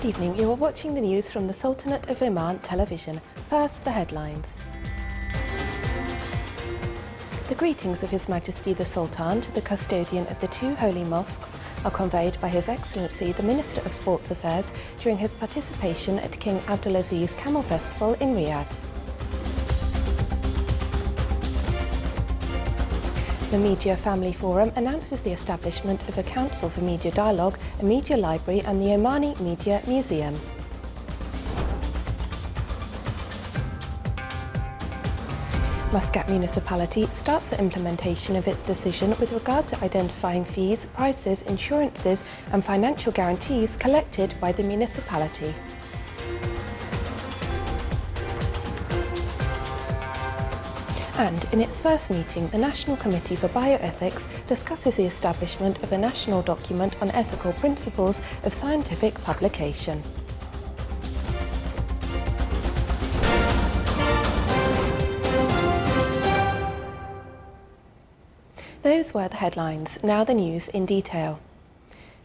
Good evening. You are watching the news from the Sultanate of Oman television. First, the headlines. The greetings of His Majesty the Sultan to the custodian of the two holy mosques are conveyed by His Excellency the Minister of Sports Affairs during his participation at King Abdulaziz Camel Festival in Riyadh. The Media Family Forum announces the establishment of a Council for Media Dialogue, a media library and the Omani Media Museum. Muscat Municipality starts the implementation of its decision with regard to identifying fees, prices, insurances and financial guarantees collected by the municipality. And in its first meeting, the National Committee for Bioethics discusses the establishment of a national document on ethical principles of scientific publication. Those were the headlines. Now the news in detail.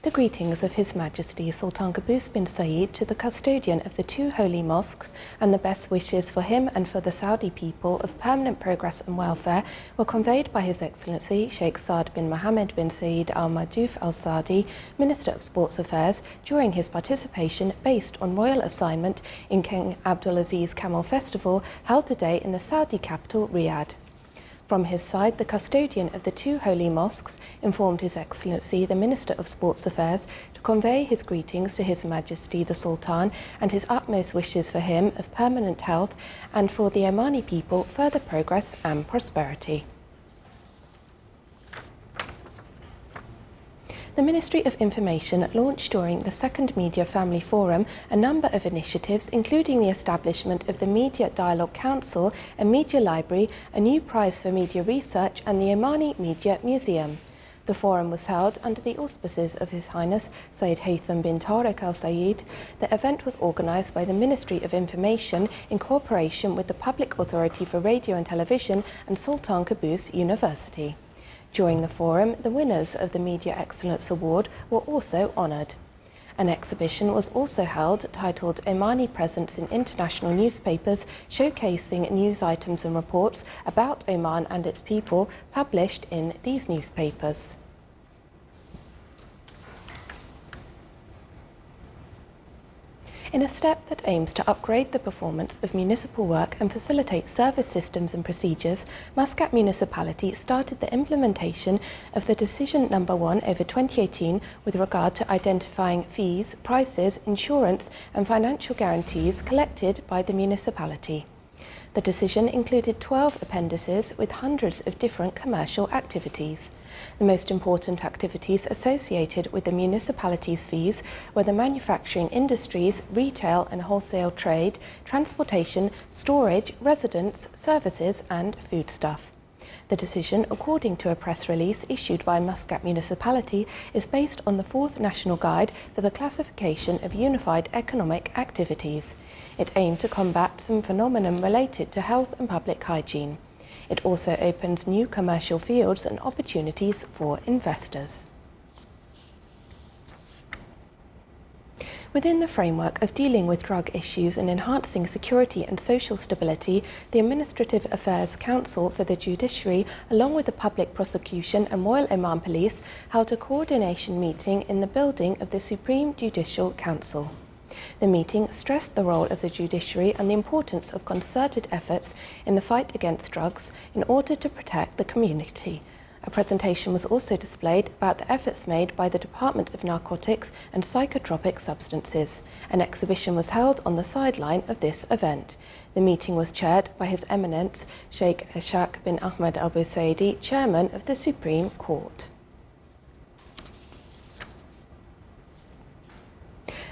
The greetings of His Majesty Sultan Qaboos bin Said to the custodian of the two holy mosques and the best wishes for him and for the Saudi people of permanent progress and welfare were conveyed by His Excellency Sheikh Saad bin Mohammed bin Said Al Madouf Al Saadi, Minister of Sports Affairs, during his participation based on royal assignment in King Abdulaziz Camel Festival held today in the Saudi capital Riyadh. From his side, the custodian of the two holy mosques informed His Excellency the Minister of Sports Affairs to convey his greetings to His Majesty the Sultan and his utmost wishes for him of permanent health and for the Omani people further progress and prosperity. The Ministry of Information launched during the second Media Family Forum a number of initiatives, including the establishment of the Media Dialogue Council, a media library, a new prize for media research and the Omani Media Museum. The forum was held under the auspices of His Highness Sayyid Haytham bin Tariq Al Sayed. The event was organised by the Ministry of Information in cooperation with the Public Authority for Radio and Television and Sultan Qaboos University. During the forum, the winners of the Media Excellence Award were also honoured. An exhibition was also held titled Omani Presence in International Newspapers, showcasing news items and reports about Oman and its people published in these newspapers. In a step that aims to upgrade the performance of municipal work and facilitate service systems and procedures, Muscat Municipality started the implementation of the Decision No. 1/2018 with regard to identifying fees, prices, insurance and financial guarantees collected by the municipality. The decision included 12 appendices with hundreds of different commercial activities. The most important activities associated with the municipality's fees were the manufacturing industries, retail and wholesale trade, transportation, storage, residence, services and foodstuff. The decision, according to a press release issued by Muscat Municipality, is based on the 4th National Guide for the Classification of Unified Economic Activities. It aimed to combat some phenomenon related to health and public hygiene. It also opens new commercial fields and opportunities for investors. Within the framework of dealing with drug issues and enhancing security and social stability, the Administrative Affairs Council for the Judiciary, along with the Public Prosecution and Royal Oman Police, held a coordination meeting in the building of the Supreme Judicial Council. The meeting stressed the role of the judiciary and the importance of concerted efforts in the fight against drugs in order to protect the community. A presentation was also displayed about the efforts made by the Department of Narcotics and Psychotropic Substances. An exhibition was held on the sideline of this event. The meeting was chaired by His Eminence Sheikh Ishaq bin Ahmed Al Busaidi, Chairman of the Supreme Court.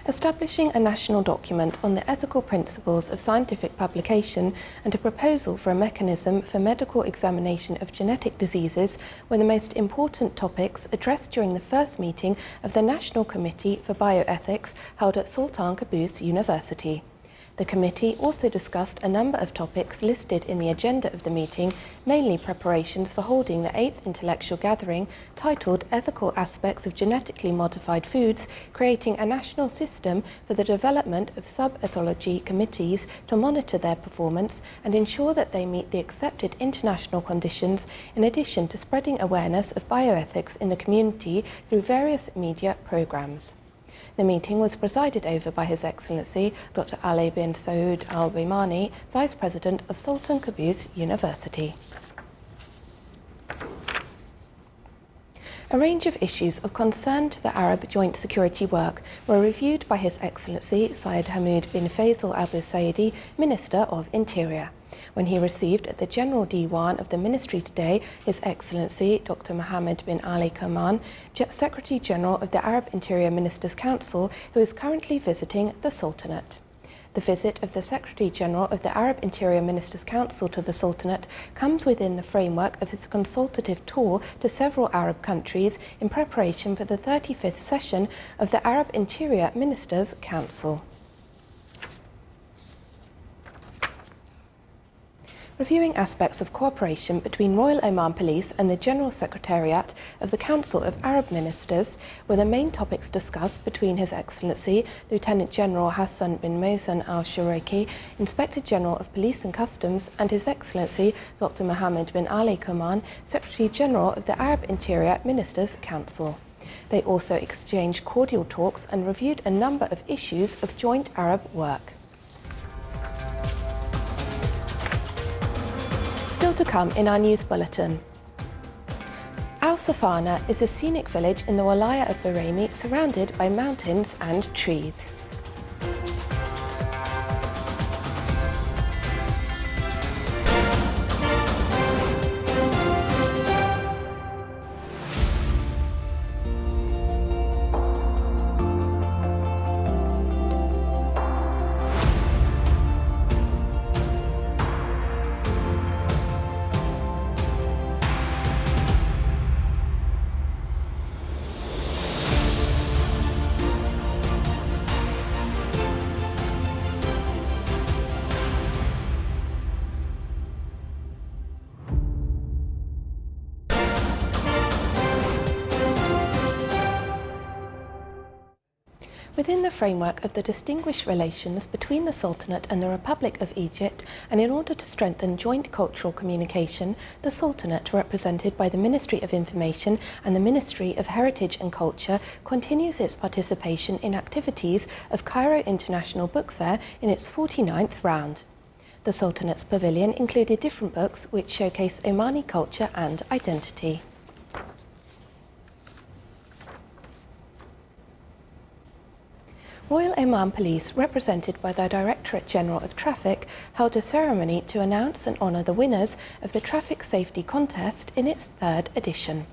Establishing a national document on the ethical principles of scientific publication and a proposal for a mechanism for medical examination of genetic diseases were the most important topics addressed during the first meeting of the National Committee for Bioethics held at Sultan Qaboos University. The committee also discussed a number of topics listed in the agenda of the meeting, mainly preparations for holding the 8th intellectual gathering titled Ethical Aspects of Genetically Modified Foods, Creating a National System for the Development of Sub-Ethology Committees to monitor their performance and ensure that they meet the accepted international conditions, in addition to spreading awareness of bioethics in the community through various media programmes. The meeting was presided over by His Excellency Dr. Ali bin Saud Al Baimani, Vice President of Sultan Qaboos University. A range of issues of concern to the Arab joint security work were reviewed by His Excellency Syed Hamoud bin Faisal Abu Saidi, Minister of Interior. When he received at the General Diwan of the Ministry today His Excellency Dr. Mohammed bin Ali Kaman, Secretary General of the Arab Interior Ministers' Council, who is currently visiting the Sultanate. The visit of the Secretary General of the Arab Interior Ministers' Council to the Sultanate comes within the framework of his consultative tour to several Arab countries in preparation for the 35th session of the Arab Interior Ministers' Council. Reviewing aspects of cooperation between Royal Oman Police and the General Secretariat of the Council of Arab Ministers were the main topics discussed between His Excellency Lieutenant General Hassan bin Mohsen al-Shuraiki, Inspector General of Police and Customs, and His Excellency Dr. Mohammed bin Ali Kaman, Secretary General of the Arab Interior Ministers' Council. They also exchanged cordial talks and reviewed a number of issues of joint Arab work. Still to come in our news bulletin. Al Safana is a scenic village in the Walaya of Bahraini surrounded by mountains and trees. Within the framework of the distinguished relations between the Sultanate and the Republic of Egypt, and in order to strengthen joint cultural communication, the Sultanate, represented by the Ministry of Information and the Ministry of Heritage and Culture, continues its participation in activities of Cairo International Book Fair in its 49th round. The Sultanate's pavilion included different books which showcase Omani culture and identity. Royal Oman Police, represented by the Directorate General of Traffic, held a ceremony to announce and honour the winners of the Traffic Safety Contest in its 3rd edition.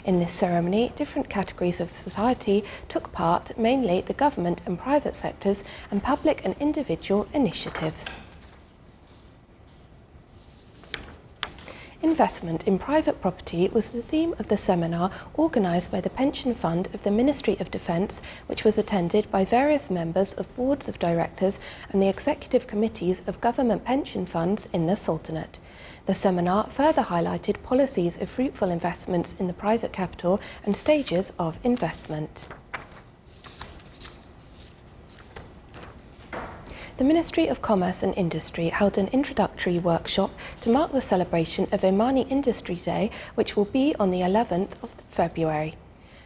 In this ceremony, different categories of society took part, mainly the government and private sectors and public and individual initiatives. Investment in private property was the theme of the seminar organised by the Pension Fund of the Ministry of Defence, which was attended by various members of boards of directors and the executive committees of government pension funds in the Sultanate. The seminar further highlighted policies of fruitful investments in the private capital and stages of investment. The Ministry of Commerce and Industry held an introductory workshop to mark the celebration of Omani Industry Day, which will be on the 11th of February.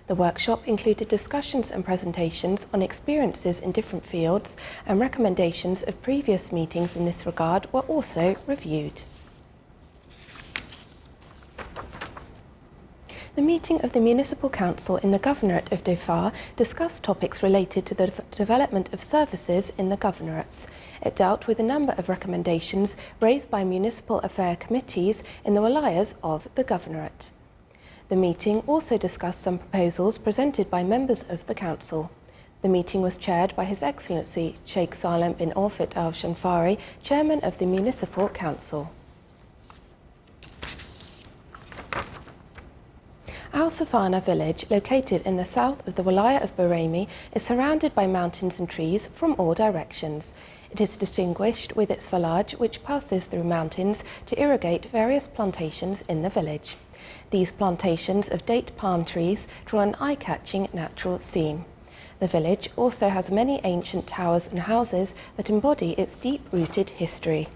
The workshop included discussions and presentations on experiences in different fields, and recommendations of previous meetings in this regard were also reviewed. The meeting of the Municipal Council in the Governorate of Dhofar discussed topics related to the development of services in the governorates. It dealt with a number of recommendations raised by municipal affair committees in the wilayas of the governorate. The meeting also discussed some proposals presented by members of the Council. The meeting was chaired by His Excellency Sheikh Salem bin Orfit al-Shanfari, Chairman of the Municipal Council. Al Safana village, located in the south of the Wilayah of Baremi, is surrounded by mountains and trees from all directions. It is distinguished with its foliage, which passes through mountains to irrigate various plantations in the village. These plantations of date palm trees draw an eye-catching natural scene. The village also has many ancient towers and houses that embody its deep-rooted history.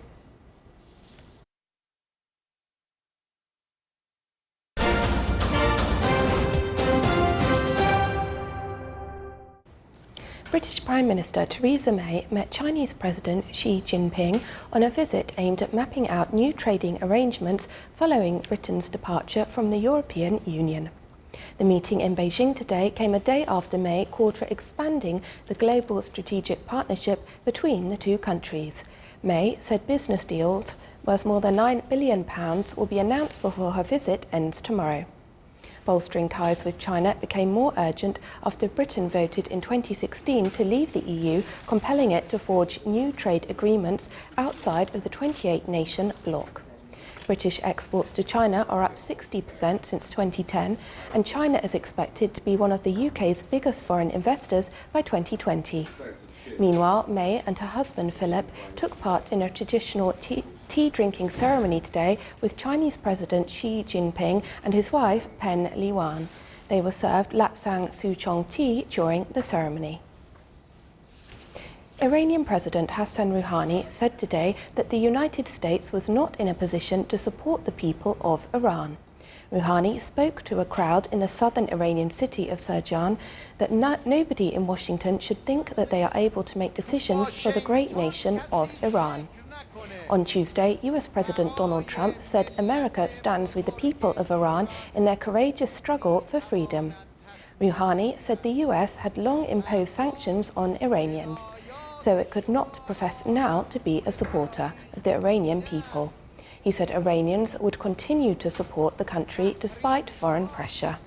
British Prime Minister Theresa May met Chinese President Xi Jinping on a visit aimed at mapping out new trading arrangements following Britain's departure from the European Union. The meeting in Beijing today came a day after May called for expanding the global strategic partnership between the two countries. May said business deals worth more than £9 billion will be announced before her visit ends tomorrow. Bolstering ties with China became more urgent after Britain voted in 2016 to leave the EU, compelling it to forge new trade agreements outside of the 28-nation bloc. British exports to China are up 60% since 2010, and China is expected to be one of the UK's biggest foreign investors by 2020. Meanwhile, May and her husband Philip took part in a traditional tea-drinking ceremony today with Chinese President Xi Jinping and his wife Pen Liwan. They were served lapsang souchong tea during the ceremony. Iranian President Hassan Rouhani said today that the United States was not in a position to support the people of Iran. Rouhani spoke to a crowd in the southern Iranian city of Sirjan that nobody in Washington should think that they are able to make decisions for the great nation of Iran. On Tuesday, US President Donald Trump said America stands with the people of Iran in their courageous struggle for freedom. Rouhani said the US had long imposed sanctions on Iranians, so it could not profess now to be a supporter of the Iranian people. He said Iranians would continue to support the country despite foreign pressure.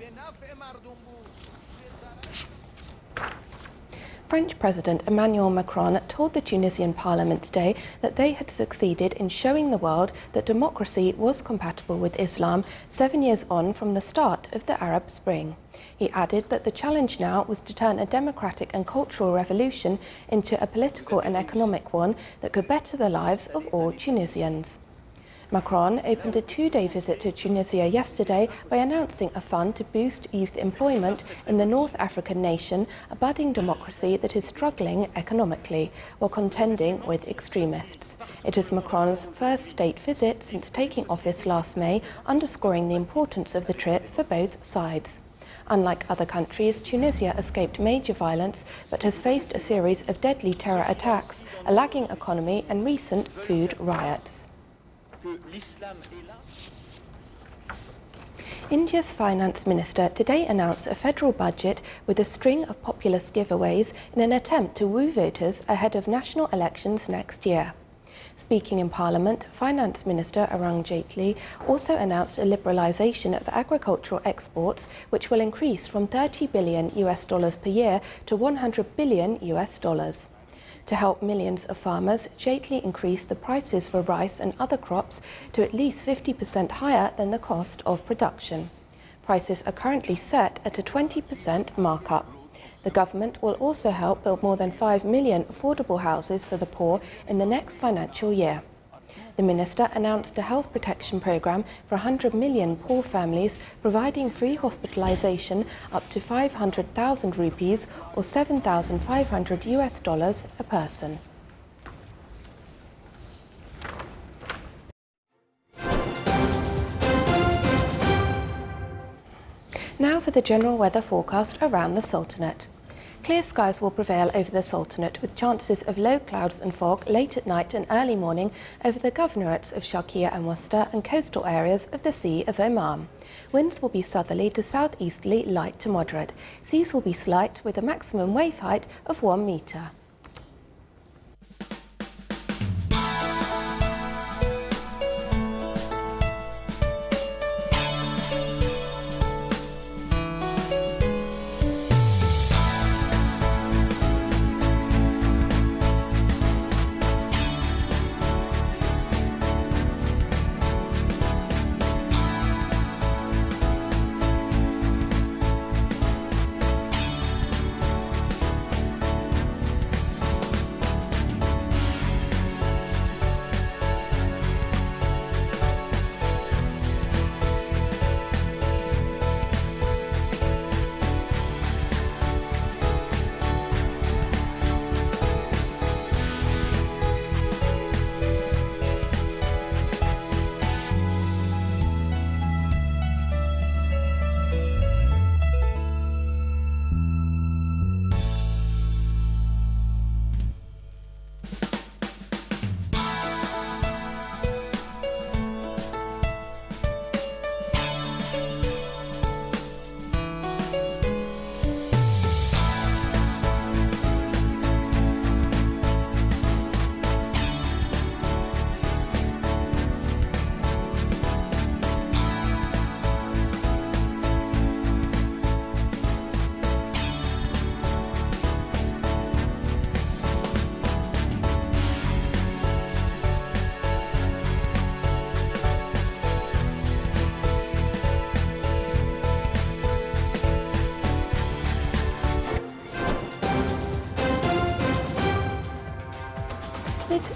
French President Emmanuel Macron told the Tunisian parliament today that they had succeeded in showing the world that democracy was compatible with Islam 7 years on from the start of the Arab Spring. He added that the challenge now was to turn a democratic and cultural revolution into a political and economic one that could better the lives of all Tunisians. Macron opened a two-day visit to Tunisia yesterday by announcing a fund to boost youth employment in the North African nation, a budding democracy that is struggling economically while contending with extremists. It is Macron's first state visit since taking office last May, underscoring the importance of the trip for both sides. Unlike other countries, Tunisia escaped major violence but has faced a series of deadly terror attacks, a lagging economy and recent food riots. India's finance minister today announced a federal budget with a string of populist giveaways in an attempt to woo voters ahead of national elections next year. Speaking in Parliament, Finance Minister Arun Jaitley also announced a liberalisation of agricultural exports, which will increase from $30 billion per year to $100 billion. To help millions of farmers, Jaitley increased the prices for rice and other crops to at least 50% higher than the cost of production. Prices are currently set at a 20% markup. The government will also help build more than 5 million affordable houses for the poor in the next financial year. The minister announced a health protection programme for 100 million poor families, providing free hospitalisation up to 500,000 rupees or $7,500 a person. Now for the general weather forecast around the Sultanate. Clear skies will prevail over the Sultanate, with chances of low clouds and fog late at night and early morning over the governorates of Sharqiya and Worcester and coastal areas of the Sea of Oman. Winds will be southerly to southeasterly, light to moderate. Seas will be slight, with a maximum wave height of 1 metre.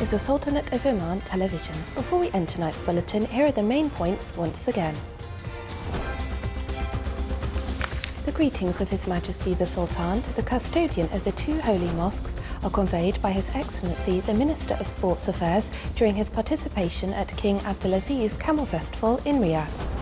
is the Sultanate of Oman television. Before we end tonight's bulletin, here are the main points once again. The greetings of His Majesty the Sultan to the custodian of the two holy mosques are conveyed by His Excellency the Minister of Sports Affairs during his participation at King Abdulaziz Camel Festival in Riyadh.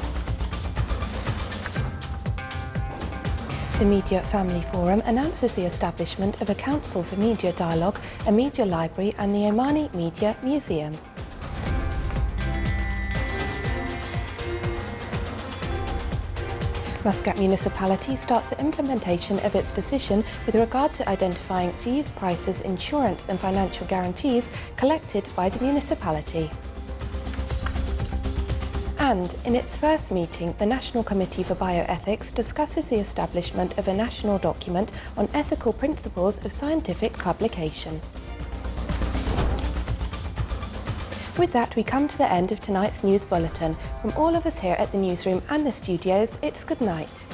The Media Family Forum announces the establishment of a Council for Media Dialogue, a media library and the Omani Media Museum. Muscat Municipality starts the implementation of its decision with regard to identifying fees, prices, insurance and financial guarantees collected by the municipality. And in its first meeting, the National Committee for Bioethics discusses the establishment of a national document on ethical principles of scientific publication. With that, we come to the end of tonight's news bulletin. From all of us here at the newsroom and the studios, it's good night.